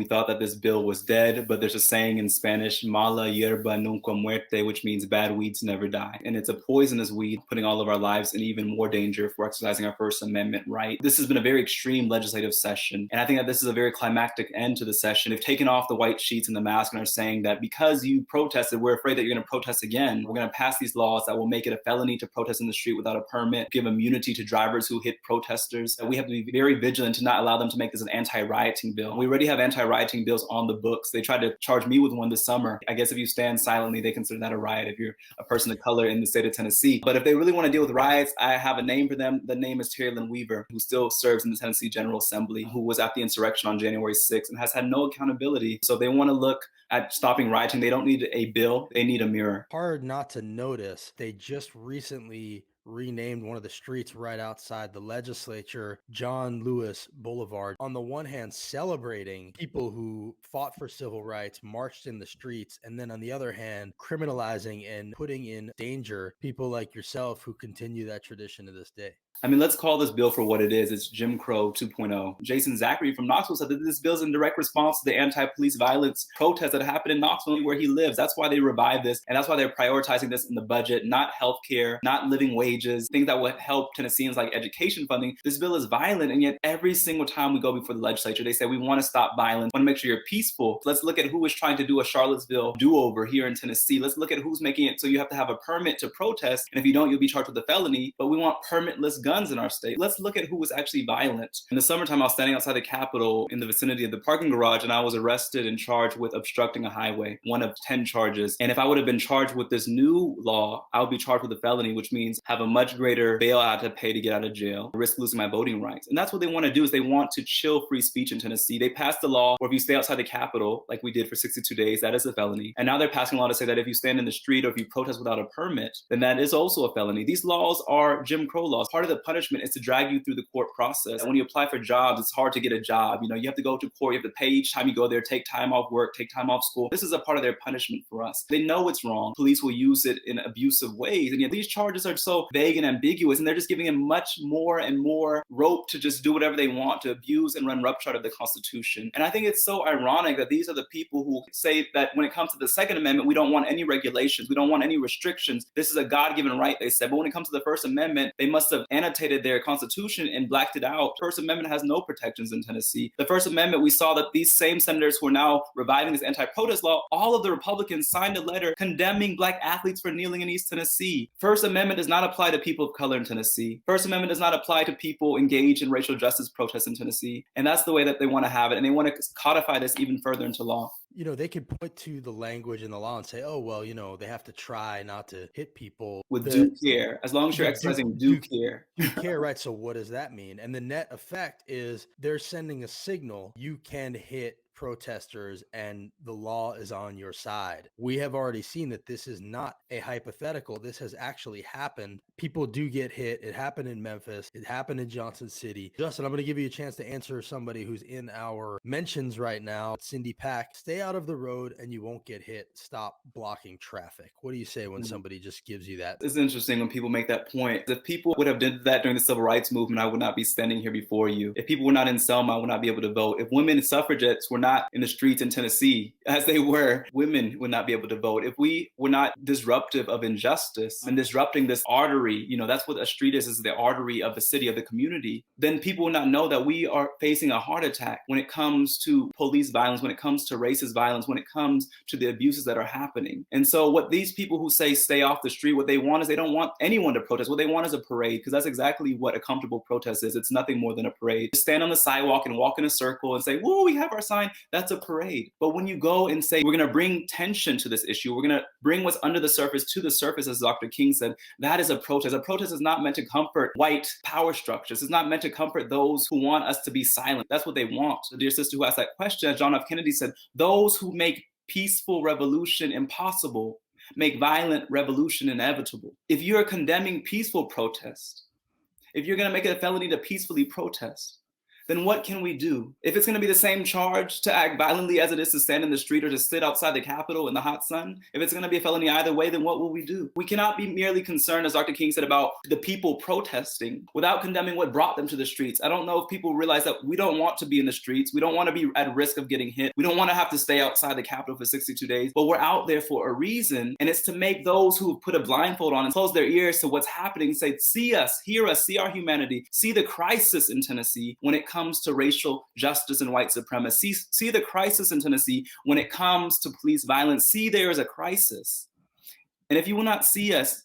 We thought that this bill was dead, but there's a saying in Spanish, mala hierba nunca muerte, which means bad weeds never die. And it's a poisonous weed, putting all of our lives in even more danger for exercising our First Amendment right. This has been a very extreme legislative session, and I think that this is a very climactic end to the session. They've taken off the white sheets and the mask and are saying that because you protested, we're afraid that you're going to protest again. We're going to pass these laws that will make it a felony to protest in the street without a permit, give immunity to drivers who hit protesters. We have to be very vigilant to not allow them to make this an anti-rioting bill. We already have anti-rioting bills on the books. They tried to charge me with one this summer. I guess if you stand silently, they consider that a riot if you're a person of color in the state of Tennessee. But if they really want to deal with riots, I have a name for them. The name is Terry Lynn Weaver, who still serves in the Tennessee General Assembly, who was at the insurrection on January 6th and has had no accountability. So they want to look at stopping rioting. They don't need a bill. They need a mirror. Hard not to notice, they just recently renamed one of the streets right outside the legislature John Lewis Boulevard. On the one hand, celebrating people who fought for civil rights, marched in the streets, and then on the other hand, criminalizing and putting in danger people like yourself who continue that tradition to this day. I mean, let's call this bill for what it is. It's Jim Crow 2.0. Jason Zachary from Knoxville said that this bill is in direct response to the anti-police violence protests that happened in Knoxville, where he lives. That's why they revived this, and that's why they're prioritizing this in the budget, not healthcare, not living wages, things that would help Tennesseans like education funding. This bill is violent, and yet every single time we go before the legislature, they say, we want to stop violence, want to make sure you're peaceful. Let's look at who is trying to do a Charlottesville do-over here in Tennessee. Let's look at who's making it so you have to have a permit to protest, and if you don't, you'll be charged with a felony, but we want permitless guns in our state. Let's look at who was actually violent. In the summertime, I was standing outside the Capitol in the vicinity of the parking garage, and I was arrested and charged with obstructing a highway, one of 10 charges. And if I would have been charged with this new law, I would be charged with a felony, which means have a much greater bail I have to pay to get out of jail, risk losing my voting rights. And that's what they want to do, is they want to chill free speech in Tennessee. They passed a law where if you stay outside the Capitol, like we did for 62 days, that is a felony. And now they're passing a law to say that if you stand in the street or if you protest without a permit, then that is also a felony. These laws are Jim Crow laws. Part of the punishment is to drag you through the court process. And when you apply for jobs, it's hard to get a job. You have to go to court, you have to pay each time you go there, take time off work, take time off school. This is a part of their punishment for us. They know it's wrong. Police will use it in abusive ways. And yet these charges are so vague and ambiguous, and they're just giving them much more and more rope to just do whatever they want, to abuse and run roughshod of the Constitution. And I think it's so ironic that these are the people who say that when it comes to the Second Amendment, we don't want any regulations, we don't want any restrictions. This is a God-given right, they said. But when it comes to the First Amendment, they must have annotated their Constitution and blacked it out. First Amendment has no protections in Tennessee. The First Amendment, we saw that these same senators who are now reviving this anti-protest law, all of the Republicans signed a letter condemning Black athletes for kneeling in East Tennessee. First Amendment does not apply to people of color in Tennessee. First Amendment does not apply to people engaged in racial justice protests in Tennessee. And that's the way that they want to have it. And they want to codify this even further into law. They could point to the language in the law and say, oh, well, they have to try not to hit people. With due care, as long as you're exercising due care. Due care, right? So what does that mean? And the net effect is they're sending a signal. You can hit protesters and the law is on your side. We have already seen that this is not a hypothetical. This has actually happened. People do get hit. It happened in Memphis. It happened in Johnson City. Justin, I'm going to give you a chance to answer somebody who's in our mentions right now. Cindy Pack, stay out of the road and you won't get hit. Stop blocking traffic. What do you say when somebody just gives you that? It's interesting when people make that point. If people would have did that during the civil rights movement, I would not be standing here before you. If people were not in Selma, I would not be able to vote. If women suffragettes were not in the streets in Tennessee, as they were, women would not be able to vote. If we were not disruptive of injustice and disrupting this artery, that's what a street is the artery of the city, of the community, then people will not know that we are facing a heart attack when it comes to police violence, when it comes to racist violence, when it comes to the abuses that are happening. And so what these people who say stay off the street, what they want is they don't want anyone to protest. What they want is a parade, because that's exactly what a comfortable protest is. It's nothing more than a parade. Just stand on the sidewalk and walk in a circle and say, whoa, we have our sign. That's a parade. But when you go and say, we're going to bring tension to this issue, we're going to bring what's under the surface to the surface, as Dr. King said, that is a protest. A protest is not meant to comfort white power structures. It's not meant to comfort those who want us to be silent. That's what they want. The dear sister who asked that question, as John F. Kennedy said, those who make peaceful revolution impossible make violent revolution inevitable. If you're condemning peaceful protest, if you're going to make it a felony to peacefully protest, then what can we do? If it's going to be the same charge to act violently as it is to stand in the street or to sit outside the Capitol in the hot sun, if it's going to be a felony either way, then what will we do? We cannot be merely concerned, as Dr. King said, about the people protesting without condemning what brought them to the streets. I don't know if people realize that we don't want to be in the streets. We don't want to be at risk of getting hit. We don't want to have to stay outside the Capitol for 62 days, but we're out there for a reason. And it's to make those who have put a blindfold on and close their ears to what's happening say, see us, hear us, see our humanity, see the crisis in Tennessee when it comes to racial justice and white supremacy, see the crisis in Tennessee when it comes to police violence, see there is a crisis. And if you will not see us,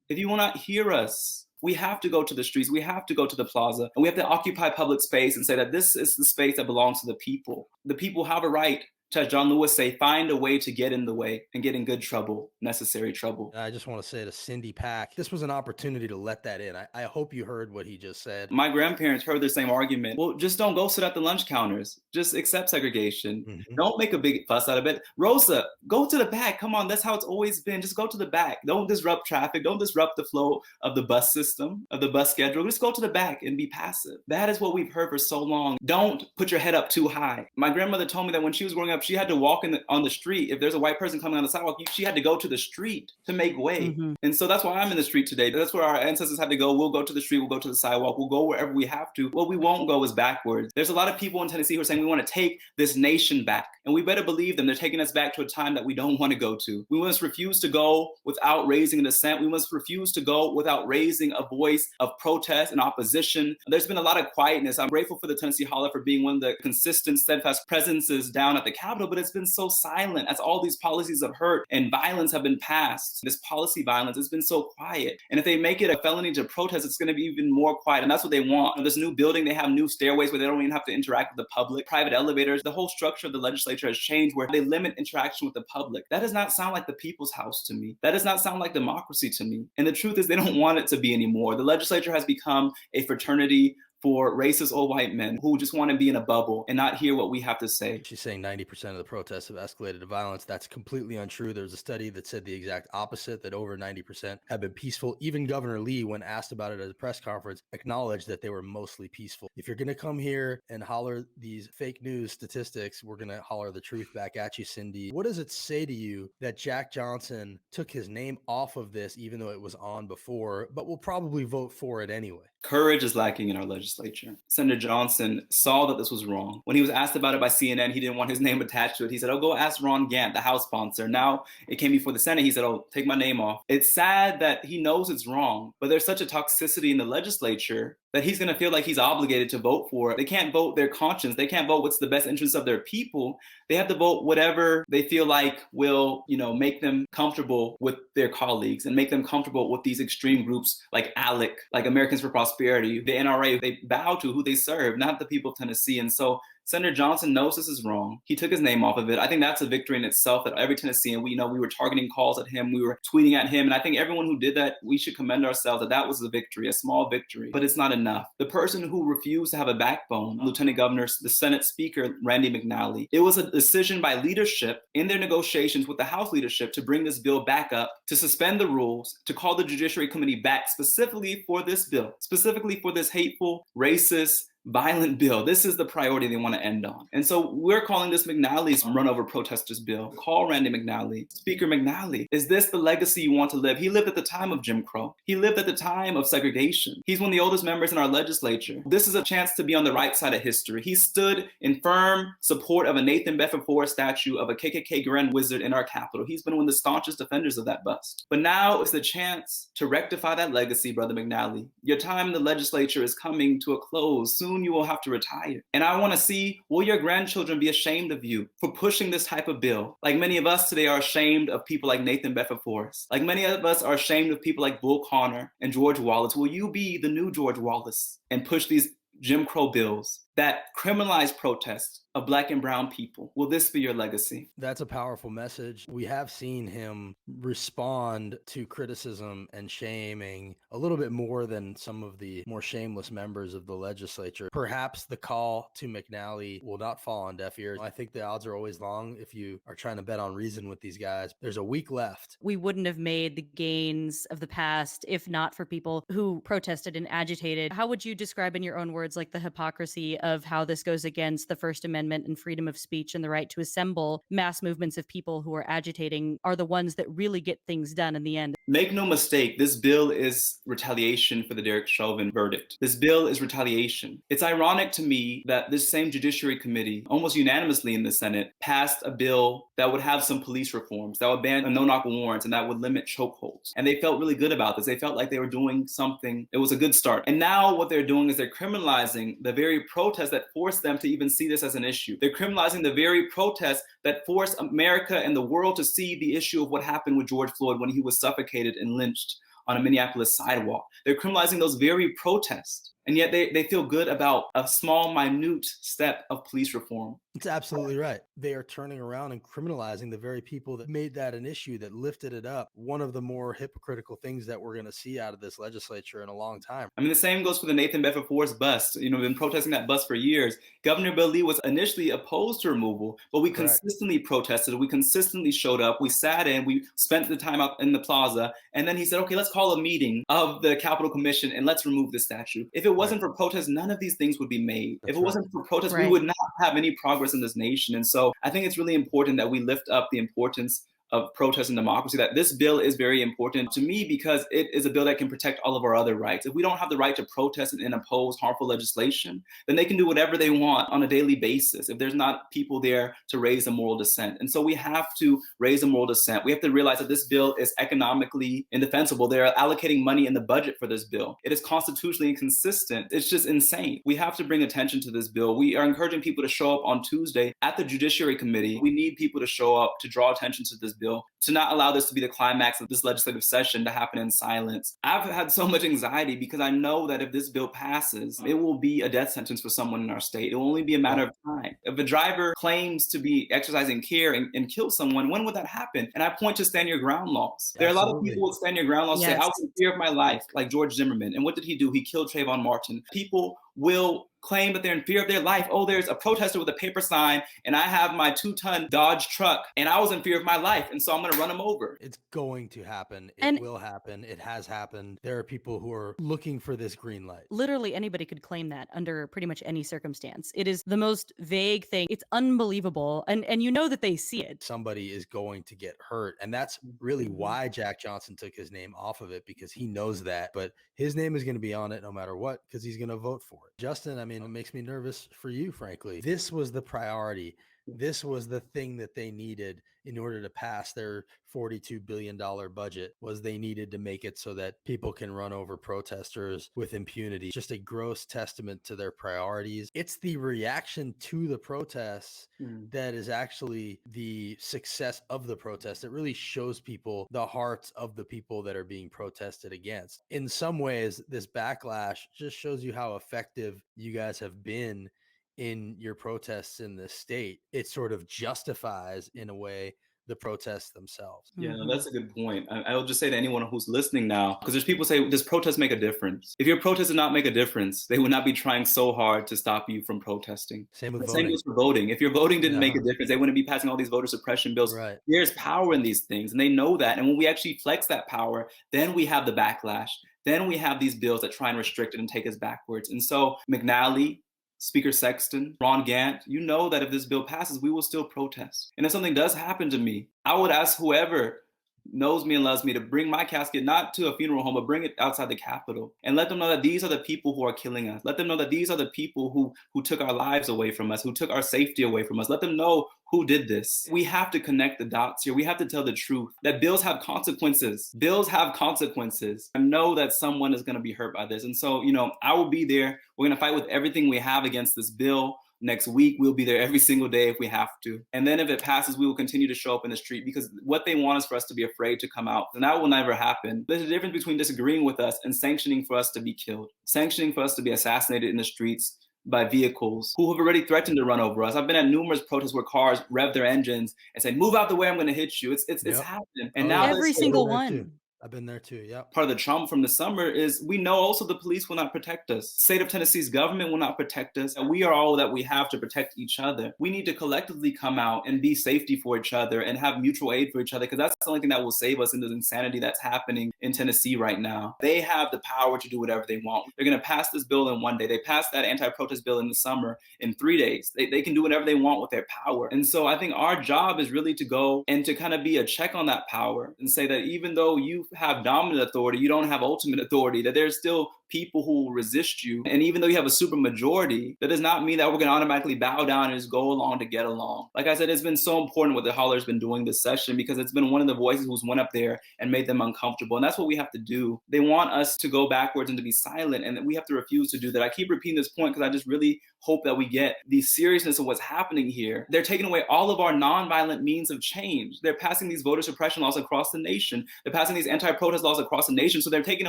if you will not hear us, we have to go to the streets, we have to go to the plaza, and we have to occupy public space and say that this is the space that belongs to the people. The people have a right to, as John Lewis say, find a way to get in the way and get in good trouble, necessary trouble. I just want to say to Cindy Pack, this was an opportunity to let that in. I hope you heard what he just said. My grandparents heard the same argument. Well, just don't go sit at the lunch counters. Just accept segregation. Don't make a big fuss out of it. Rosa, go to the back. Come on, that's how it's always been. Just go to the back. Don't disrupt traffic. Don't disrupt the flow of the bus system, of the bus schedule. Just go to the back and be passive. That is what we've heard for so long. Don't put your head up too high. My grandmother told me that when she was growing up, she had to walk on the street. If there's a white person coming on the sidewalk, she had to go to the street to make way. And so that's why I'm in the street today. That's where our ancestors had to go. We'll go to the street, we'll go to the sidewalk, we'll go wherever we have to. What we won't go is backwards. There's a lot of people in Tennessee who are saying we want to take this nation back. And we better believe them. They're taking us back to a time that we don't want to go to. We must refuse to go without raising a dissent. We must refuse to go without raising a voice of protest and opposition. There's been a lot of quietness. I'm grateful for the Tennessee Holler for being one of the consistent, steadfast presences down at the Capitol, but it's been so silent as all these policies of hurt and violence have been passed. This policy violence has been so quiet. And if they make it a felony to protest, it's going to be even more quiet. And that's what they want. This new building, they have new stairways where they don't even have to interact with the public, private elevators. The whole structure of the legislature has changed where they limit interaction with the public. That does not sound like the people's house to me. That does not sound like democracy to me. And the truth is they don't want it to be anymore. The legislature has become a fraternity for racist old white men who just want to be in a bubble and not hear what we have to say. She's saying 90% of the protests have escalated to violence. That's completely untrue. There's a study that said the exact opposite, that over 90% have been peaceful. Even Governor Lee, when asked about it at a press conference, acknowledged that they were mostly peaceful. If you're going to come here and holler these fake news statistics, we're going to holler the truth back at you, Cindy. What does it say to you that Jack Johnson took his name off of this, even though it was on before, but will probably vote for it anyway? Courage is lacking in our legislature. Senator Johnson saw that this was wrong. When he was asked about it by CNN, he didn't want his name attached to it. He said, oh, go ask Ron Gant, the House sponsor. Now it came before the Senate. He said, oh, take my name off. It's sad that he knows it's wrong, but there's such a toxicity in the legislature that he's going to feel like he's obligated to vote for it. They can't vote their conscience. They can't vote what's the best interest of their people. They have to vote whatever they feel like will, make them comfortable with their colleagues and make them comfortable with these extreme groups like ALEC, like Americans for Prosperity, the NRA. They bow to who they serve, not the people of Tennessee. And so Senator Johnson knows this is wrong. He took his name off of it. I think that's a victory in itself that every Tennessean, we were targeting calls at him. We were tweeting at him. And I think everyone who did that, we should commend ourselves that was a victory, a small victory, but it's not enough. The person who refused to have a backbone, Lieutenant Governor, the Senate Speaker, Randy McNally, it was a decision by leadership in their negotiations with the House leadership to bring this bill back up, to suspend the rules, to call the Judiciary Committee back specifically for this bill, specifically for this hateful, racist, violent bill. This is the priority they want to end on. And so we're calling this McNally's run-over-protestors bill. Call Randy McNally. Speaker McNally, is this the legacy you want to live? He lived at the time of Jim Crow. He lived at the time of segregation. He's one of the oldest members in our legislature. This is a chance to be on the right side of history. He stood in firm support of a Nathan Bedford Forrest statue of a KKK Grand Wizard in our Capitol. He's been one of the staunchest defenders of that bust. But now it's the chance to rectify that legacy, Brother McNally. Your time in the legislature is coming to a close. Soon you will have to retire. And I want to see, will your grandchildren be ashamed of you for pushing this type of bill? Like many of us today are ashamed of people like Nathan Bedford Forrest. Like many of us are ashamed of people like Bull Connor and George Wallace. Will you be the new George Wallace and push these Jim Crow bills that criminalize protests of Black and brown people? Will this be your legacy? That's a powerful message. We have seen him respond to criticism and shaming a little bit more than some of the more shameless members of the legislature. Perhaps the call to McNally will not fall on deaf ears. I think the odds are always long if you are trying to bet on reason with these guys. There's a week left. We wouldn't have made the gains of the past if not for people who protested and agitated. How would you describe in your own words, like, the hypocrisy of how this goes against the First Amendment and freedom of speech and the right to assemble? Mass movements of people who are agitating are the ones that really get things done in the end. Make no mistake, this bill is retaliation for the Derek Chauvin verdict. This bill is retaliation. It's ironic to me that this same Judiciary Committee, almost unanimously in the Senate, passed a bill that would have some police reforms, that would ban no-knock warrants, and that would limit chokeholds. And they felt really good about this. They felt like they were doing something. It was a good start. And now what they're doing is they're criminalizing the very protests that forced them to even see this as an issue. They're criminalizing the very protests that forced America and the world to see the issue of what happened with George Floyd when he was suffocated and lynched on a Minneapolis sidewalk. They're criminalizing those very protests. And yet they feel good about a small, minute step of police reform. It's absolutely right. They are turning around and criminalizing the very people that made that an issue, that lifted it up. One of the more hypocritical things that we're going to see out of this legislature in a long time. I mean, the same goes for the Nathan Bedford Forrest bust. You know, we've been protesting that bust for years. Governor Bill Lee was initially opposed to removal, but we consistently protested. We consistently showed up. We sat in. We spent the time out in the plaza. And then he said, okay, let's call a meeting of the Capitol Commission and let's remove this statue. If it wasn't for protest, none of these things would be made. If it wasn't for protest, we would not have any progress in this nation. And so I think it's really important that we lift up the importance of protest and democracy, that this bill is very important to me because it is a bill that can protect all of our other rights. If we don't have the right to protest and oppose harmful legislation, then they can do whatever they want on a daily basis if there's not people there to raise a moral dissent. And so we have to raise a moral dissent. We have to realize that this bill is economically indefensible. They're allocating money in the budget for this bill. It is constitutionally inconsistent. It's just insane. We have to bring attention to this bill. We are encouraging people to show up on Tuesday at the Judiciary Committee. We need people to show up to draw attention to this bill, to not allow this to be the climax of this legislative session to happen in silence. I've had so much anxiety because I know that if this bill passes, it will be a death sentence for someone in our state. It will only be a matter of time. If a driver claims to be exercising care and kills someone, when would that happen? And I point to stand your ground laws. There are a lot of people with stand your ground laws say, I was in fear of my life, like George Zimmerman. And what did he do? He killed Trayvon Martin. People will claim that they're in fear of their life. Oh, there's a protester with a paper sign and I have my 2-ton Dodge truck and I was in fear of my life. And so I'm going to run him over. It's going to happen. It will happen. It has happened. There are people who are looking for this green light. Literally anybody could claim that under pretty much any circumstance. It is the most vague thing. It's unbelievable. And you know that they see it. Somebody is going to get hurt. And that's really why Jack Johnson took his name off of it, because he knows that. But his name is going to be on it no matter what, because he's going to vote for it. Justin, I mean, it makes me nervous for you, frankly. This was the priority. This was the thing that they needed in order to pass their $42 billion budget, was they needed to make it so that people can run over protesters with impunity. Just a gross testament to their priorities. It's the reaction to the protests that is actually the success of the protest. It really shows people the hearts of the people that are being protested against. In some ways, this backlash just shows you how effective you guys have been in your protests in this state. It sort of justifies, in a way, the protests themselves. Yeah, that's a good point. I'll just say to anyone who's listening now, because there's people say, does protest make a difference? If your protest did not make a difference, they would not be trying so hard to stop you from protesting. Same with voting. Same goes for voting. If your voting didn't make a difference, they wouldn't be passing all these voter suppression bills. Right. There's power in these things, and they know that. And when we actually flex that power, then we have the backlash. Then we have these bills that try and restrict it and take us backwards. And so McNally, Speaker Sexton, Ron Gant, you know that if this bill passes, we will still protest. And if something does happen to me, I would ask whoever knows me and loves me to bring my casket not to a funeral home, but bring it outside the Capitol and let them know that these are the people who are killing us. Let them know that these are the people who took our lives away from us, who took our safety away from us. Let them know who did this. We have to connect the dots here. We have to tell the truth that bills have consequences. Bills have consequences. I know that someone is going to be hurt by this. And so, I will be there. We're going to fight with everything we have against this bill. Next week, we'll be there every single day if we have to. And then if it passes, we will continue to show up in the street, because what they want is for us to be afraid to come out. And that will never happen. There's a difference between disagreeing with us and sanctioning for us to be killed, sanctioning for us to be assassinated in the streets, by vehicles who have already threatened to run over us. I've been at numerous protests where cars rev their engines and say, "Move out the way, I'm going to hit you." It's Yep. happened, and Oh, now yeah. Every this I've been single there too. one. I've been there too. Yep. part of the trauma from the summer is we know also the police will not protect us. State of Tennessee's government will not protect us. And we are all that we have to protect each other. We need to collectively come out and be safety for each other and have mutual aid for each other, because that's the only thing that will save us in the insanity that's happening in Tennessee right now. They have the power to do whatever they want. They're going to pass this bill in one day. They passed that anti-protest bill in the summer in 3 days. They can do whatever they want with their power. And so I think our job is really to go and to kind of be a check on that power and say that even though you have dominant authority, you don't have ultimate authority, that there's still people who will resist you. And even though you have a super majority, that does not mean that we're going to automatically bow down and just go along to get along. Like I said, it's been so important what the Holler's been doing this session, because it's been one of the voices who's went up there and made them uncomfortable. And that's what we have to do. They want us to go backwards and to be silent, and we have to refuse to do that. I keep repeating this point because I just really hope that we get the seriousness of what's happening here. They're taking away all of our nonviolent means of change. They're passing these voter suppression laws across the nation. They're passing these anti-protest laws across the nation. So they're taking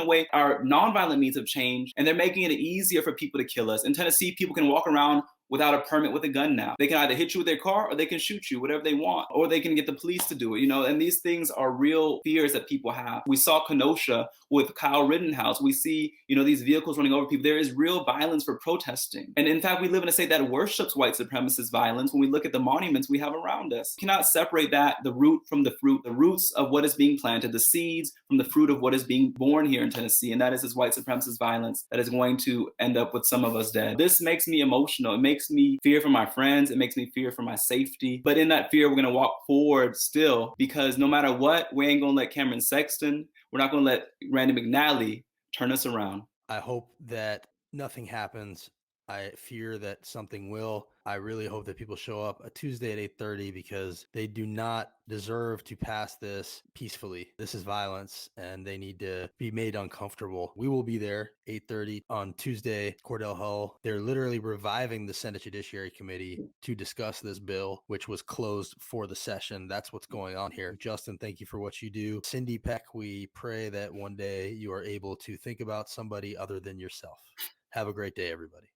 away our nonviolent means of change, and they're making it easier for people to kill us. In Tennessee, people can walk around without a permit with a gun now. They can either hit you with their car or they can shoot you, whatever they want, or they can get the police to do it, and these things are real fears that people have. We saw Kenosha with Kyle Rittenhouse. We see, these vehicles running over people. There is real violence for protesting. And in fact, we live in a state that worships white supremacist violence when we look at the monuments we have around us. We cannot separate the root from the fruit, the roots of what is being planted, the seeds from the fruit of what is being born here in Tennessee. And that is this white supremacist violence that is going to end up with some of us dead. This makes me emotional. It makes me fear for my friends. It makes me fear for my safety. But in that fear, we're going to walk forward still, because no matter what, we ain't going to let Cameron Sexton, we're not going to let Randy McNally turn us around. I hope that nothing happens. I fear that something will. I really hope that people show up a Tuesday at 8:30, because they do not deserve to pass this peacefully. This is violence, and they need to be made uncomfortable. We will be there 8:30 on Tuesday, Cordell Hull. They're literally reviving the Senate Judiciary Committee to discuss this bill, which was closed for the session. That's what's going on here. Justin, thank you for what you do. Cindy Peck, we pray that one day you are able to think about somebody other than yourself. Have a great day, everybody.